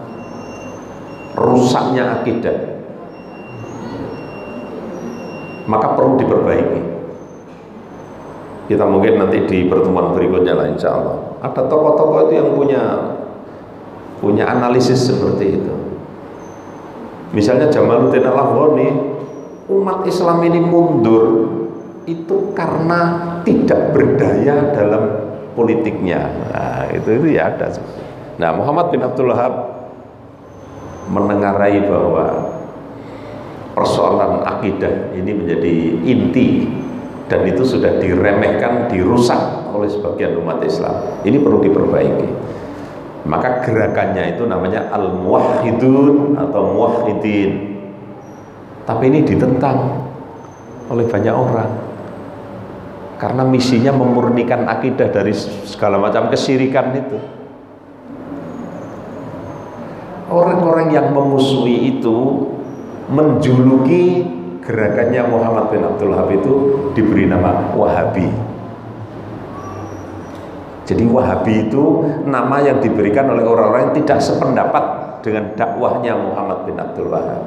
rusaknya akidah, maka perlu diperbaiki. Kita mungkin nanti di pertemuan berikutnya lah insya Allah. Ada tokoh-tokoh itu yang punya analisis seperti itu. Misalnya Jamaluddin Al-Afghani, umat Islam ini mundur itu karena tidak berdaya dalam politiknya. Nah, itu ya ada. Nah, Muhammad bin Abdul Wahab menengarai bahwa persoalan akidah ini menjadi inti dan itu sudah diremehkan, dirusak oleh sebagian umat Islam. Ini perlu diperbaiki. Maka gerakannya itu namanya Al-Muwahhidun atau Muwahhidin. Tapi ini ditentang oleh banyak orang karena misinya memurnikan akidah dari segala macam kesyirikan itu. Orang-orang yang memusuhi itu menjuluki gerakannya Muhammad bin Abdul Wahab itu diberi nama Wahabi. Jadi Wahabi itu nama yang diberikan oleh orang-orang yang tidak sependapat dengan dakwahnya Muhammad bin Abdul Wahab.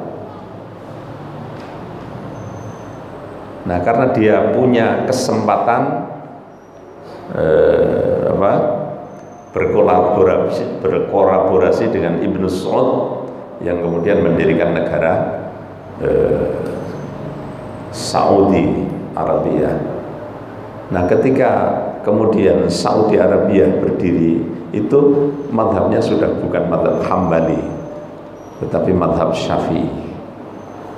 Nah, karena dia punya kesempatan berkolaborasi dengan Ibnu Saud yang kemudian mendirikan negara Saudi Arabia. Nah, ketika kemudian Saudi Arabia berdiri, itu madhabnya sudah bukan madhab Hambali, tetapi madhab Syafi'i.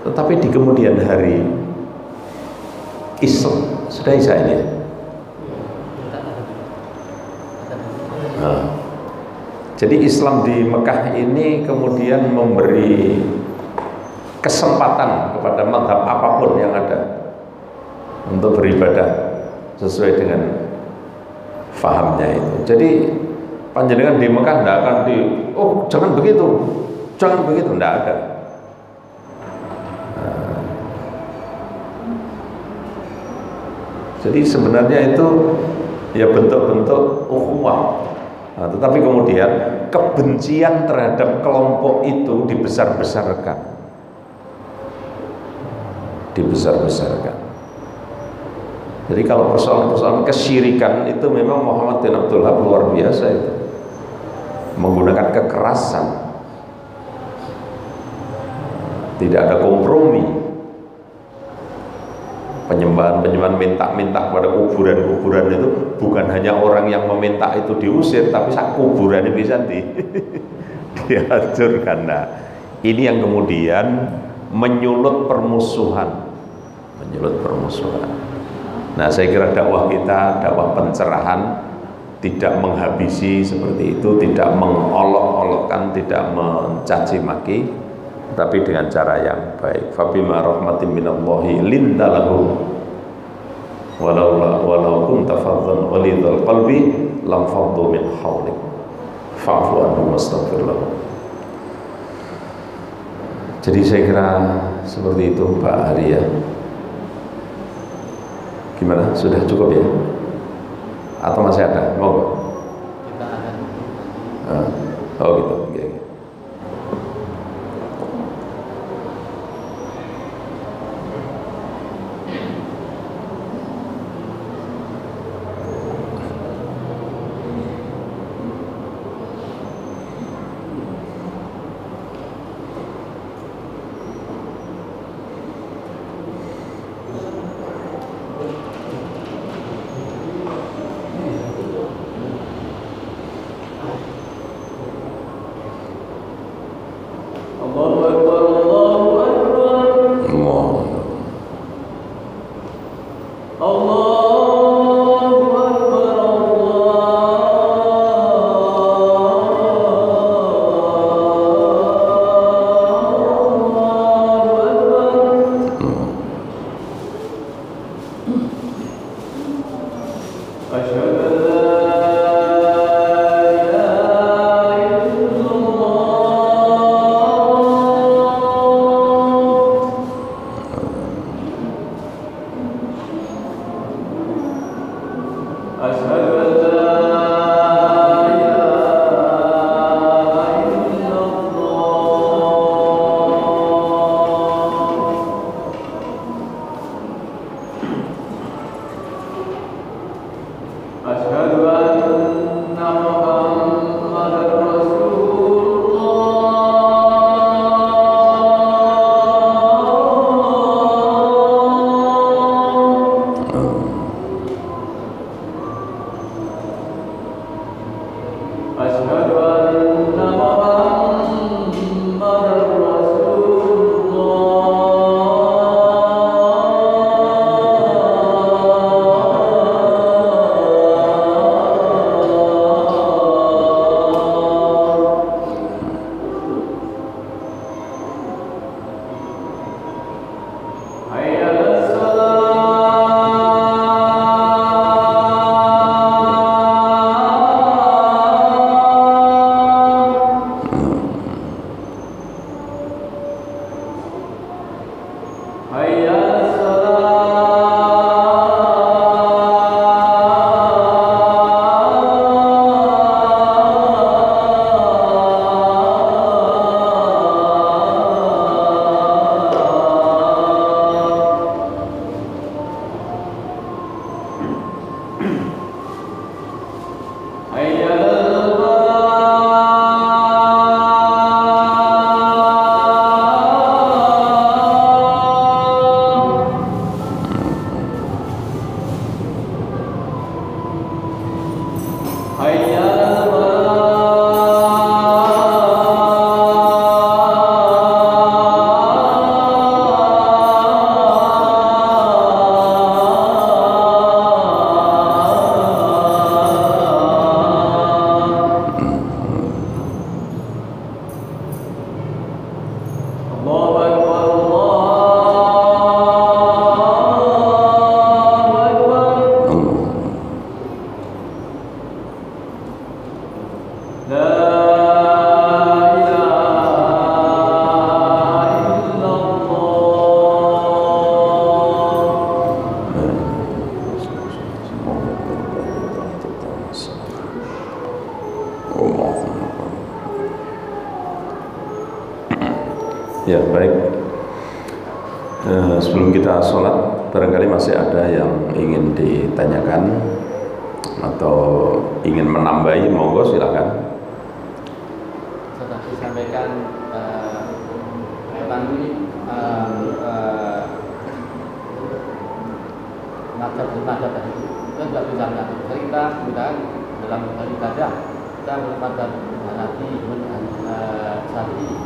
Tetapi di kemudian hari Islam sudah Isya ini ya? Nah, jadi Islam di Mekah ini kemudian memberi kesempatan kepada madhab apapun yang ada untuk beribadah sesuai dengan fahamnya itu. Jadi panjenengan di Mekah tidak akan jangan begitu, tidak ada. Jadi sebenarnya itu ya bentuk-bentuk ukhuwah. Nah, tetapi kemudian kebencian terhadap kelompok itu dibesar-besarkan. Jadi kalau persoalan-persoalan kesyirikan itu memang Muhammad bin Abdul Wahab luar biasa itu. Menggunakan kekerasan. Tidak ada kompromi. Penyembahan minta-minta pada kuburan-kuburan itu bukan hanya orang yang meminta itu diusir, tapi sak kuburan ini bisa dihancurkan. Nah, ini yang kemudian menyulut permusuhan. Nah, saya kira dakwah kita, dakwah pencerahan, tidak menghabisi seperti itu, tidak mengolok-olokkan, tidak mencaci maki, tapi dengan cara yang baik. Fabima rahmatin minallahi linta lahu walau kunta faddan ghalidhal qalbi lam faddu min hawlik fa'fu anhum wastaghfir lahum. Jadi saya kira seperti itu Pak Hari ya. Gimana? Sudah cukup ya? Atau masih ada? Mau? Kita akan. Oh gitu. Okay. Ya, baik. Sebelum kita sholat, barangkali masih ada yang ingin ditanyakan atau ingin menambahi, monggo silakan. Sudah disampaikan tadi mazhab tadi kita tidak bisa mengatur. Kita kemudian dalam beribadah kita mazhab Hanafi, Syafi'i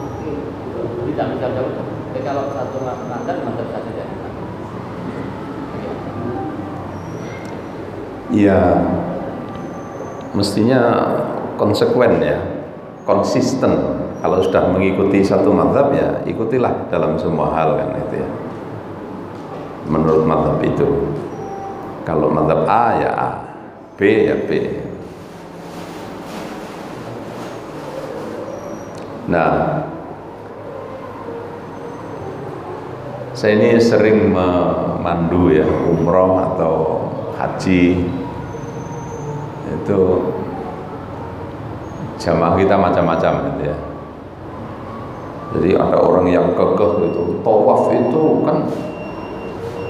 tidak bisa jauh. Jadi kalau satu mazhab saja. Ya, mestinya konsekuen ya, konsisten. Kalau sudah mengikuti satu mazhab ya ikutilah dalam semua hal kan itu ya. Menurut mazhab itu. Kalau mazhab A ya A, B ya B. Nah, saya ini sering memandu ya umroh atau haji. Itu jamaah kita macam-macam gitu ya. Jadi ada orang yang kekeh gitu, tawaf itu kan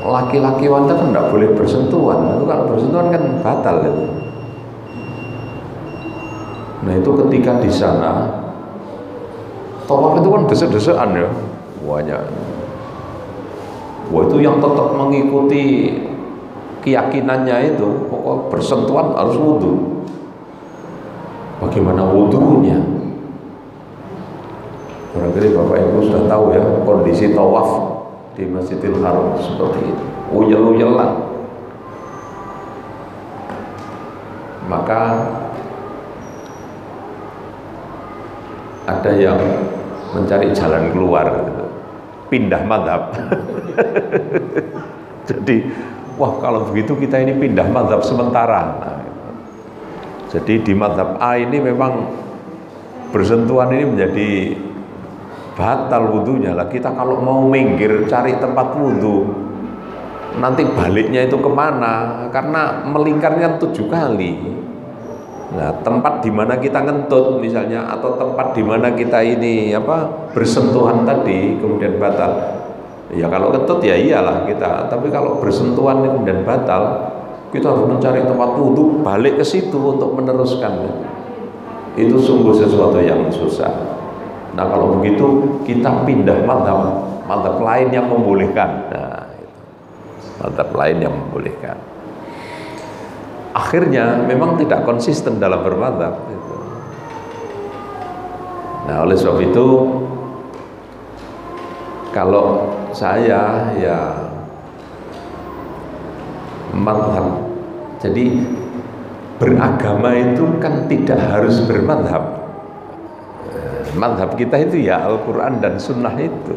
laki-laki wanita kan tidak boleh bersentuhan. Itu kalau bersentuhan kan batal itu. Nah itu ketika di sana tawaf itu kan desek-desekan ya, banyak. Wah itu yang tetap mengikuti keyakinannya itu pokok bersentuhan harus wudhu. Bagaimana wudhunya? Barangkali Bapak Ibu sudah tahu ya kondisi tawaf di Masjidil Haram seperti itu, uyel-uyelan. Maka ada yang mencari jalan keluar gitu. Pindah madhab. Jadi wah kalau begitu kita ini pindah madhab sementara. Nah, jadi di madhab A ini memang bersentuhan ini menjadi batal wudhunya lah. Kita kalau mau minggir cari tempat wudhu nanti baliknya itu kemana? Karena melingkarnya 7 kali. Nah tempat di mana kita ngentut misalnya atau tempat di mana kita ini bersentuhan tadi kemudian batal. Ya kalau ngentut ya iyalah kita. Tapi kalau bersentuhan kemudian batal, kita harus mencari tempat wudhu, balik ke situ untuk meneruskan. Itu sungguh sesuatu yang susah. Nah kalau begitu kita pindah mazhab lain yang membolehkan. Nah, mazhab lain yang membolehkan. Akhirnya memang tidak konsisten dalam bermadzhab. Nah oleh sebab itu, kalau saya ya mazhab, jadi beragama itu kan tidak harus bermadhab. Madhab kita itu ya Al-Quran dan Sunnah itu.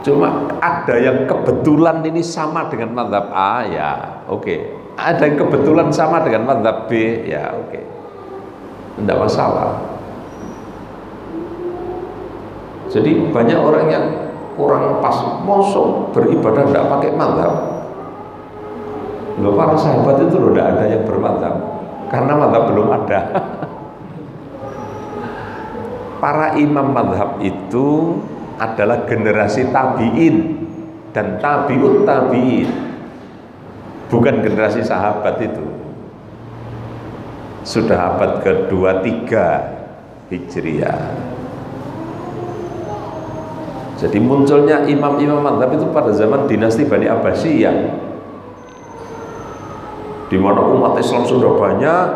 Cuma ada yang kebetulan ini sama dengan madhab A, ya oke. Ada yang kebetulan sama dengan madhab B, ya oke. Tidak masalah. Jadi banyak orang yang kurang pas, mosok beribadah tidak pakai madhab. Loh, para sahabat itu loh tidak ada yang bermadhab, karena madhab belum ada. Para imam madhab itu adalah generasi tabi'in dan tabi'ut tabi'in, bukan generasi sahabat itu. Sudah abad ke-2-3 Hijriah. Jadi munculnya imam-imam madhab itu pada zaman dinasti Bani Abbasiyah, di mana umat Islam sudah banyak,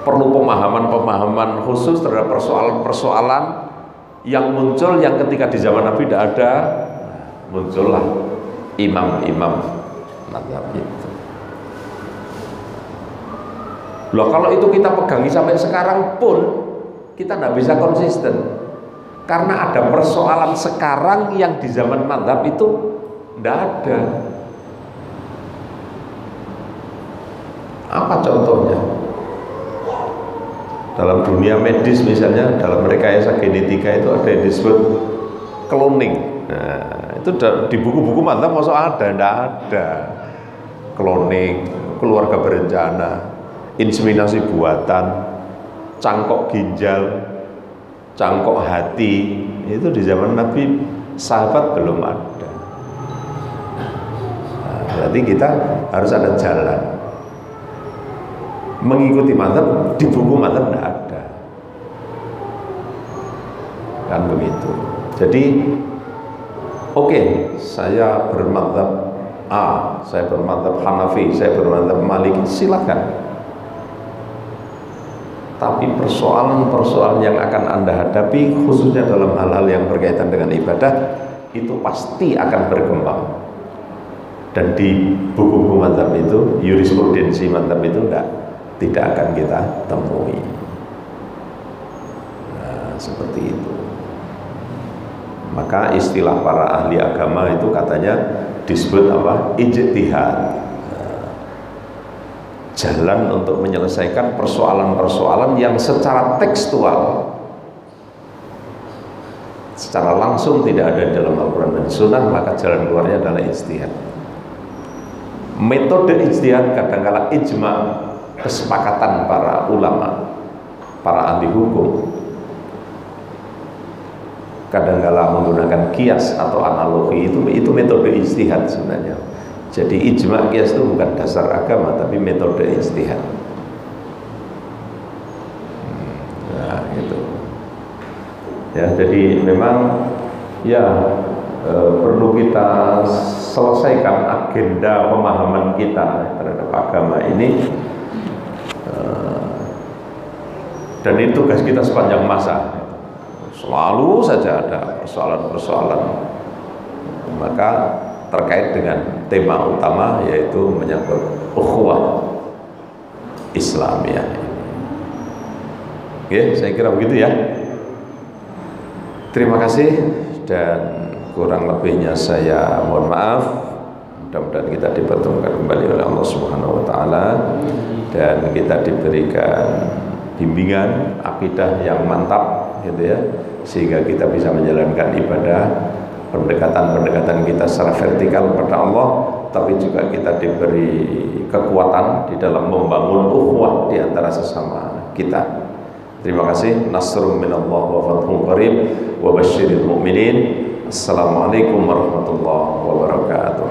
perlu pemahaman-pemahaman khusus terhadap persoalan-persoalan yang muncul yang ketika di zaman Nabi tidak ada. Muncullah imam-imam madhab itu. Loh, kalau itu kita pegangi sampai sekarang pun kita tidak bisa konsisten, karena ada persoalan sekarang yang di zaman madhab itu tidak ada. Apa contohnya? Dalam dunia medis misalnya, dalam rekayasa genetika itu ada yang disebut cloning. Nah, itu di buku-buku madhab masa ada? Tidak ada. Cloning, keluarga berencana, inseminasi buatan, cangkok ginjal, cangkok hati, itu di zaman Nabi sahabat belum ada. Nah, berarti kita harus ada jalan. Mengikuti mazhab, di buku mazhab tidak ada, kan begitu. Jadi oke, saya bermazhab A, saya bermazhab Hanafi, saya bermazhab Maliki, silakan. Tapi persoalan-persoalan yang akan Anda hadapi, khususnya dalam hal-hal yang berkaitan dengan ibadah, itu pasti akan berkembang. Dan di buku-buku mazhab itu, jurisprudensi mazhab itu tidak akan kita temui. Nah, seperti itu. Maka istilah para ahli agama itu katanya disebut apa? Ijtihad. Jalan untuk menyelesaikan persoalan-persoalan yang secara tekstual, secara langsung tidak ada dalam Al-Quran dan Sunnah, maka jalan keluarnya adalah ijtihad. Metode ijtihad kadang-kala ijma, kesepakatan para ulama, para ahli hukum, kadang-kala menggunakan kias atau analogi, itu metode ijtihad sebenarnya. Jadi ijma kias itu bukan dasar agama, tapi metode ijtihad. Nah, gitu. Ya, jadi memang ya perlu kita selesaikan agenda pemahaman kita terhadap agama ini, dan ini tugas kita sepanjang masa. Selalu saja ada persoalan-persoalan, maka terkait dengan tema utama, yaitu menyangkut ukhuwah Islamiyah. Oke, saya kira begitu ya. Terima kasih, dan kurang lebihnya saya mohon maaf. Mudah-mudahan kita dipertemukan kembali oleh Allah Subhanahu wa taala, dan kita diberikan bimbingan akidah yang mantap gitu ya, sehingga kita bisa menjalankan ibadah, pendekatan-pendekatan kita secara vertikal kepada Allah, tapi juga kita diberi kekuatan di dalam membangun ukhuwah di antara sesama kita. Terima kasih. Nasrun minallah wa fathun qarib wa basyiril mu'minin. Assalamualaikum warahmatullahi wabarakatuh.